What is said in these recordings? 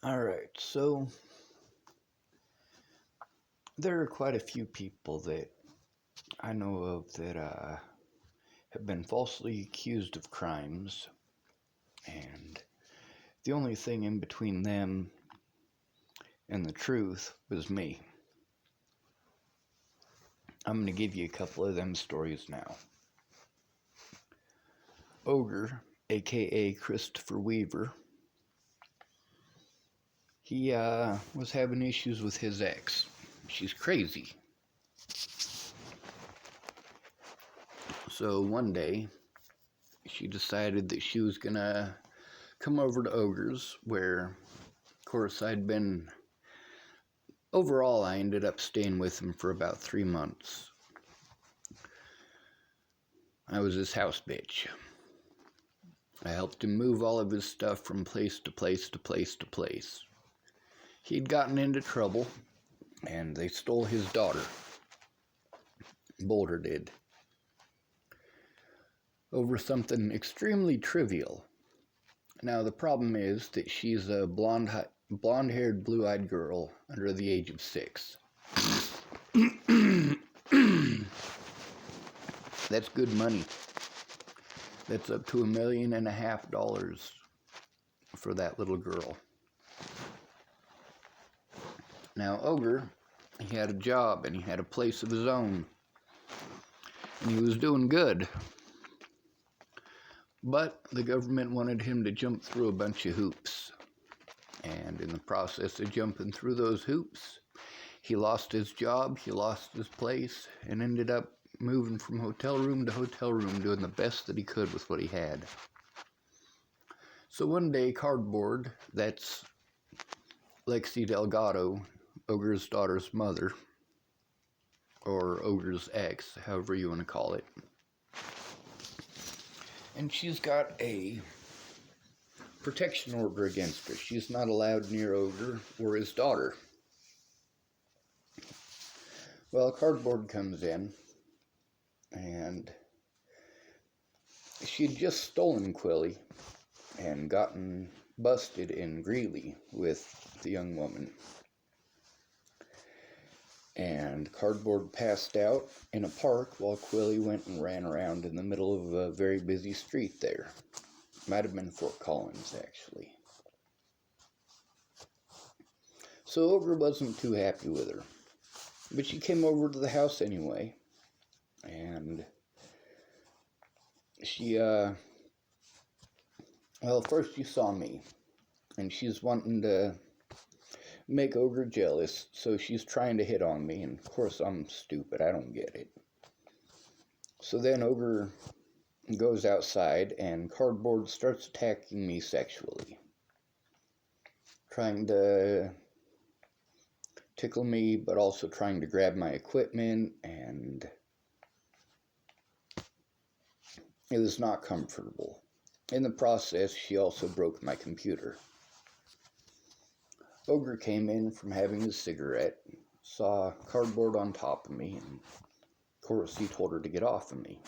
Alright, so there are quite a few people that I know of that have been falsely accused of crimes, and the only thing in between them and the truth was me. I'm going to give you a couple of them stories now. Ogre, aka Christopher Weaver, he was having issues with his ex. She's crazy. So one day, she decided that she was gonna come over to Ogre's, where, of course, overall, I ended up staying with him for about 3 months. I was his house bitch. I helped him move all of his stuff from place to place to place to place. He'd gotten into trouble, and they stole his daughter. Boulder did. Over something extremely trivial. Now, the problem is that she's a blonde-haired, blue-eyed girl under the age of 6. That's good money. That's up to $1.5 million for that little girl. Now, Ogre, he had a job and he had a place of his own. And he was doing good. But the government wanted him to jump through a bunch of hoops. And in the process of jumping through those hoops, he lost his job, he lost his place, and ended up moving from hotel room to hotel room, doing the best that he could with what he had. So one day, Cardboard, that's Lexi Delgado, Ogre's daughter's mother, or Ogre's ex, however you want to call it. And she's got a protection order against her. She's not allowed near Ogre or his daughter. Well, Cardboard comes in, and she'd just stolen Quilly and gotten busted in Greeley with the young woman. And Cardboard passed out in a park while Quilly went and ran around in the middle of a very busy street there. Might have been Fort Collins, actually. So Ogre wasn't too happy with her. But she came over to the house anyway. And she, well, first you saw me. And she's wanting to make Ogre jealous, so she's trying to hit on me. And of course I'm stupid, I don't get it. So then Ogre goes outside and Cardboard starts attacking me sexually. Trying to tickle me, but also trying to grab my equipment, and it was not comfortable. In the process, she also broke my computer. Ogre came in from having a cigarette, saw Cardboard on top of me, and of course he told her to get off of me.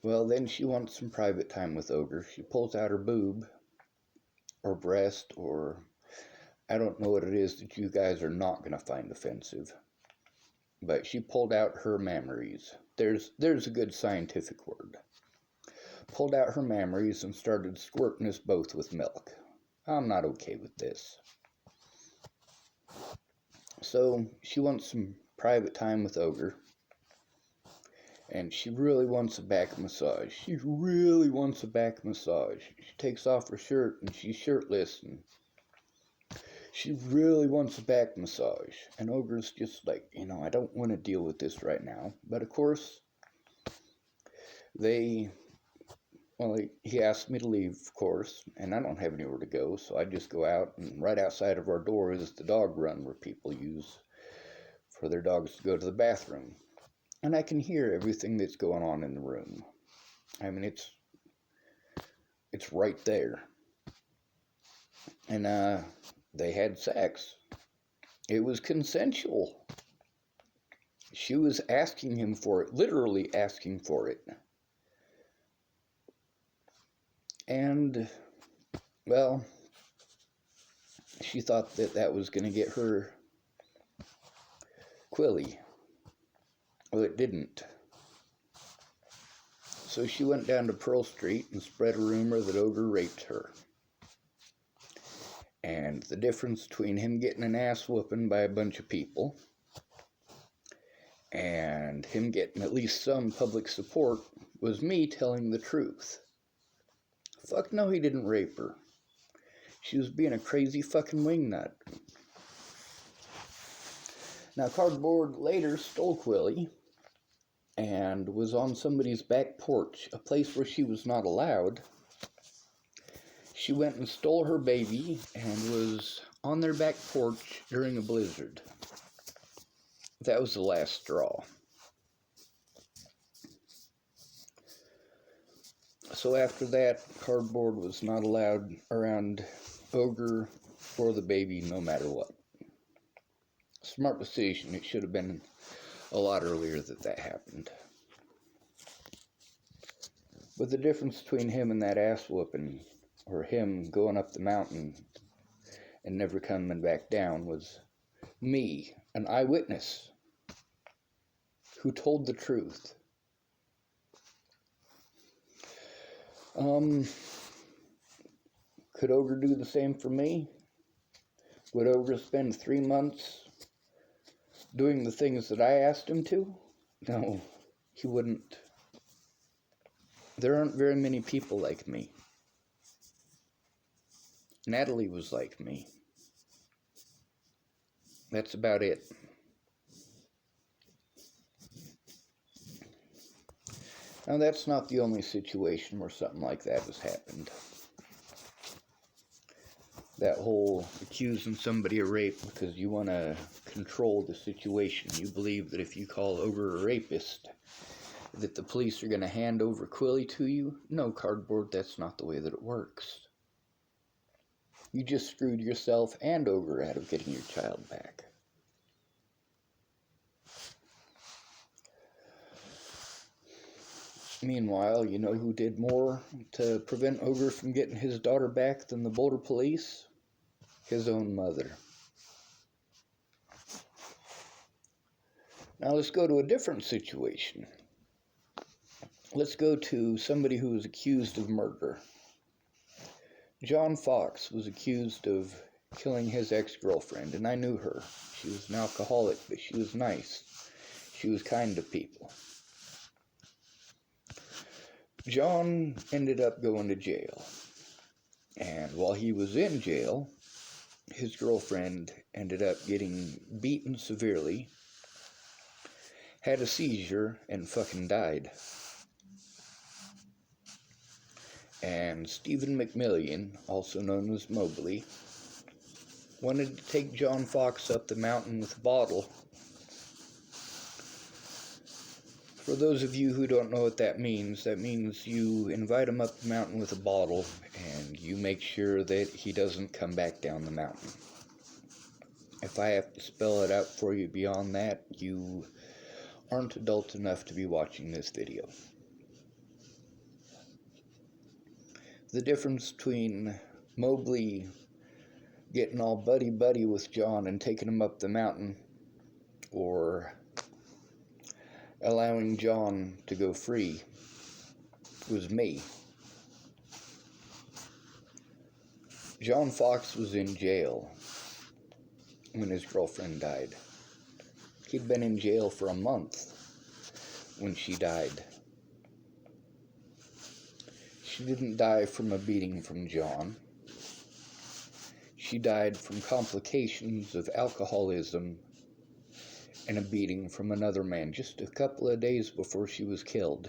Well, then she wants some private time with Ogre. She pulls out her boob, or breast, or I don't know what it is that you guys are not going to find offensive. But she pulled out her mammaries. There's a good scientific word. Pulled out her mammaries and started squirting us both with milk. I'm not okay with this. So she wants some private time with Ogre. And she really wants a back massage. She really wants a back massage. She takes off her shirt and she's shirtless, and she really wants a back massage. And Ogre's just like, I don't want to deal with this right now. But of course, he asked me to leave, of course, and I don't have anywhere to go, so I just go out, and right outside of our door is the dog run where people use for their dogs to go to the bathroom. And I can hear everything that's going on in the room. I mean, it's right there. And they had sex. It was consensual. She was asking him for it, literally asking for it. And Well, she thought that that was going to get her Quilly. Well, it didn't. So she went down to Pearl Street and spread a rumor that Ogre raped her. And the difference between him getting an ass whooping by a bunch of people and him getting at least some public support was me telling the truth. Fuck no, he didn't rape her. She was being a crazy fucking wingnut. Now, Cardboard later stole Quilly and was on somebody's back porch, a place where she was not allowed. She went and stole her baby and was on their back porch during a blizzard. That was the last straw. So after that, Cardboard was not allowed around Ogre or the baby no matter what. Smart decision. It should have been a lot earlier that happened. But the difference between him and that ass whooping, or him going up the mountain and never coming back down, was me, an eyewitness, who told the truth. Could Ogre do the same for me? Would Ogre spend 3 months doing the things that I asked him to? No, he wouldn't. There aren't very many people like me. Natalie was like me. That's about it. Now, that's not the only situation where something like that has happened. That whole accusing somebody of rape because you want to control the situation. You believe that if you call Ogre a rapist, that the police are going to hand over Quilly to you? No, Cardboard, that's not the way that it works. You just screwed yourself and Ogre out of getting your child back. Meanwhile, you know who did more to prevent Ogre from getting his daughter back than the Boulder police? His own mother. Now let's go to a different situation. Let's go to somebody who was accused of murder. John Fox was accused of killing his ex-girlfriend, and I knew her. She was an alcoholic, but she was nice. She was kind to people. John ended up going to jail. And while he was in jail, his girlfriend ended up getting beaten severely, had a seizure, and fucking died. And Stephen McMillian, also known as Mobley, wanted to take John Fox up the mountain with a bottle. For those of you who don't know what that means you invite him up the mountain with a bottle and you make sure that he doesn't come back down the mountain. If I have to spell it out for you beyond that, you aren't adult enough to be watching this video. The difference between Mobley getting all buddy-buddy with John and taking him up the mountain, or allowing John to go free, was me. John Fox was in jail when his girlfriend died. He'd been in jail for a month when she died. She didn't die from a beating from John. She died from complications of alcoholism and a beating from another man just a couple of days before she was killed.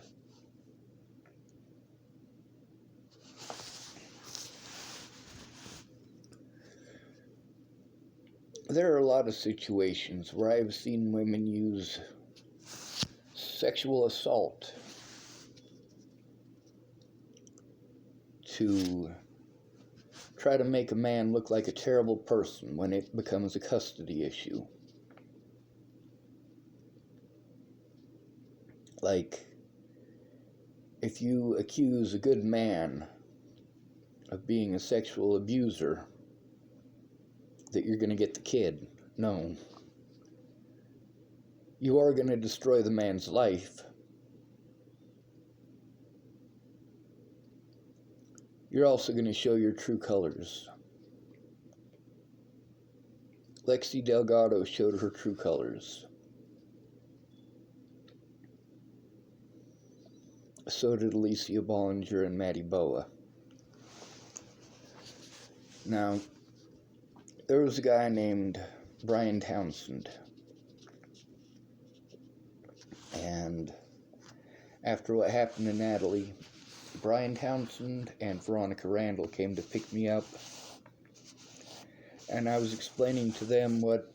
There are a lot of situations where I've seen women use sexual assault to try to make a man look like a terrible person when it becomes a custody issue. Like, if you accuse a good man of being a sexual abuser that you're going to get the kid. No. You are going to destroy the man's life. You're also going to show your true colors. Lexi Delgado showed her true colors. So did Alicia Bollinger and Maddie Boa. Now, there was a guy named Brian Townsend. And after what happened to Natalie, Brian Townsend and Veronica Randall came to pick me up. And I was explaining to them what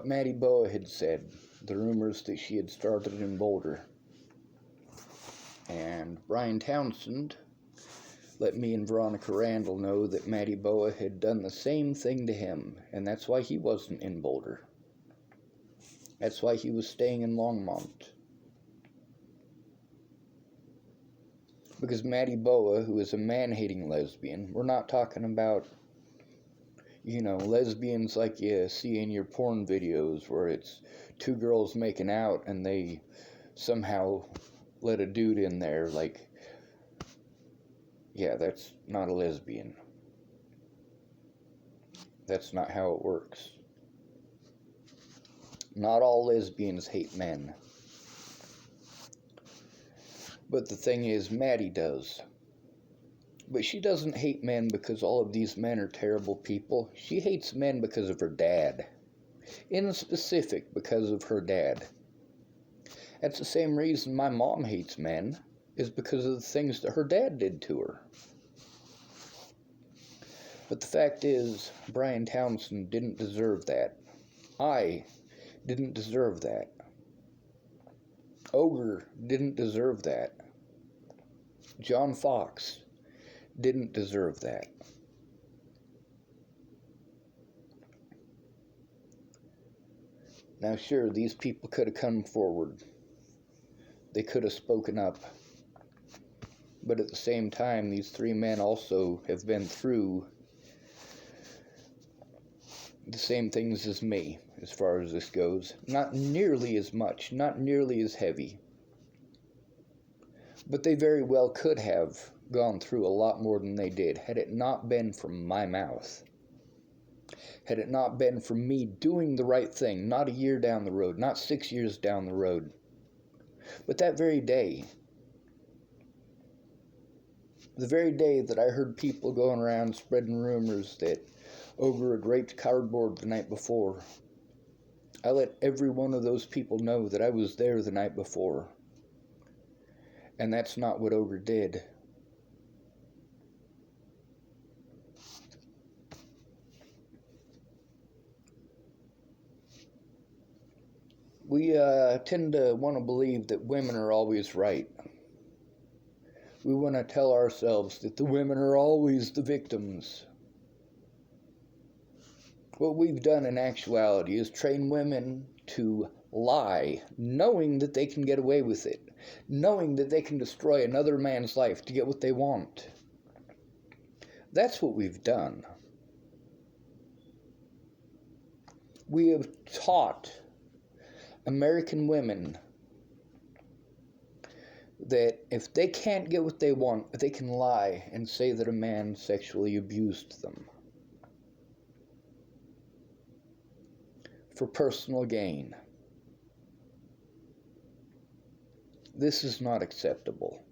Maddie Boa had said, the rumors that she had started in Boulder. And Brian Townsend let me and Veronica Randall know that Maddie Boa had done the same thing to him, and that's why he wasn't in Boulder. That's why he was staying in Longmont. Because Maddie Boa, who is a man-hating lesbian, we're not talking about, lesbians like you see in your porn videos where it's two girls making out and they somehow let a dude in there, yeah, that's not a lesbian. That's not how it works. Not all lesbians hate men. But the thing is, Maddie does. But she doesn't hate men because all of these men are terrible people. She hates men because of her dad. In specific, because of her dad. That's the same reason my mom hates men, is because of the things that her dad did to her. But the fact is, Brian Townsend didn't deserve that. I didn't deserve that. Ogre didn't deserve that. John Fox didn't deserve that. Now sure, these people could have come forward. They could have spoken up. But at the same time, these three men also have been through the same things as me, as far as this goes. Not nearly as much, not nearly as heavy. But they very well could have gone through a lot more than they did, had it not been from my mouth. Had it not been for me doing the right thing, not a year down the road, not 6 years down the road, but that very day. The very day that I heard people going around spreading rumors that Ogre had raped Cardboard the night before, I let every one of those people know that I was there the night before. And that's not what Ogre did. We tend to want to believe that women are always right. We want to tell ourselves that the women are always the victims. What we've done in actuality is train women to lie, knowing that they can get away with it, knowing that they can destroy another man's life to get what they want. That's what we've done. We have taught American women that if they can't get what they want, they can lie and say that a man sexually abused them for personal gain. This is not acceptable.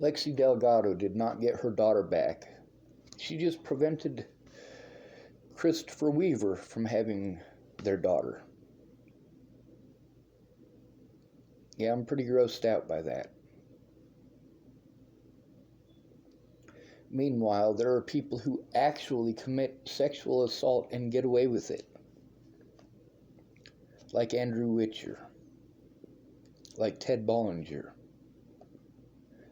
Lexi Delgado did not get her daughter back. She just prevented Christopher Weaver from having their daughter. Yeah, I'm pretty grossed out by that. Meanwhile, there are people who actually commit sexual assault and get away with it. Like Andrew Witcher. Like Ted Bollinger.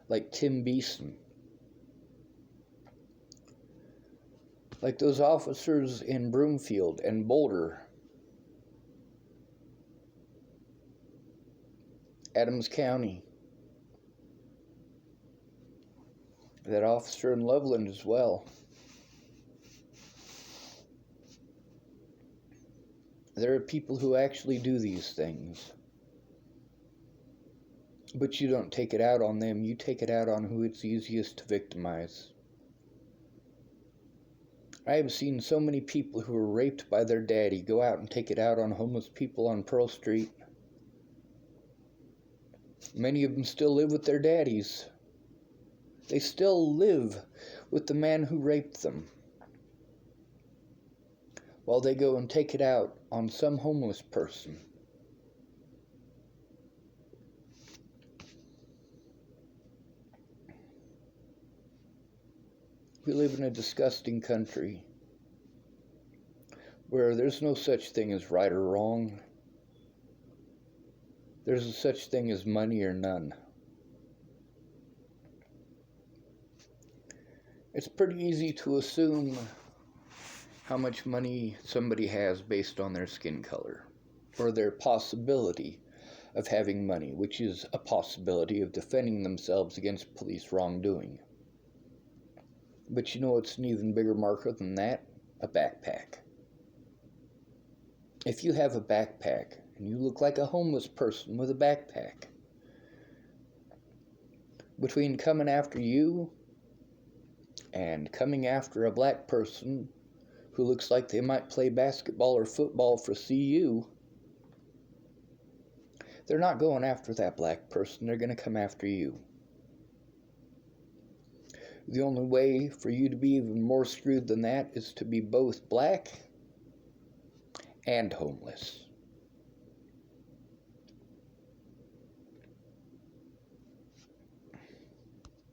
Like Tim Beeson. Like those officers in Broomfield and Boulder. Adams County. That officer in Loveland as well. There are people who actually do these things. But you don't take it out on them, you take it out on who it's easiest to victimize. I have seen so many people who were raped by their daddy go out and take it out on homeless people on Pearl Street. Many of them still live with their daddies. They still live with the man who raped them, while they go and take it out on some homeless person. We live in a disgusting country where there's no such thing as right or wrong. There's a such thing as money or none. It's pretty easy to assume how much money somebody has based on their skin color, or their possibility of having money, which is a possibility of defending themselves against police wrongdoing. But you know what's an even bigger marker than that? A backpack. If you have a backpack and you look like a homeless person with a backpack, between coming after you and coming after a black person who looks like they might play basketball or football for CU, they're not going after that black person, they're going to come after you. The only way for you to be even more screwed than that is to be both black and homeless.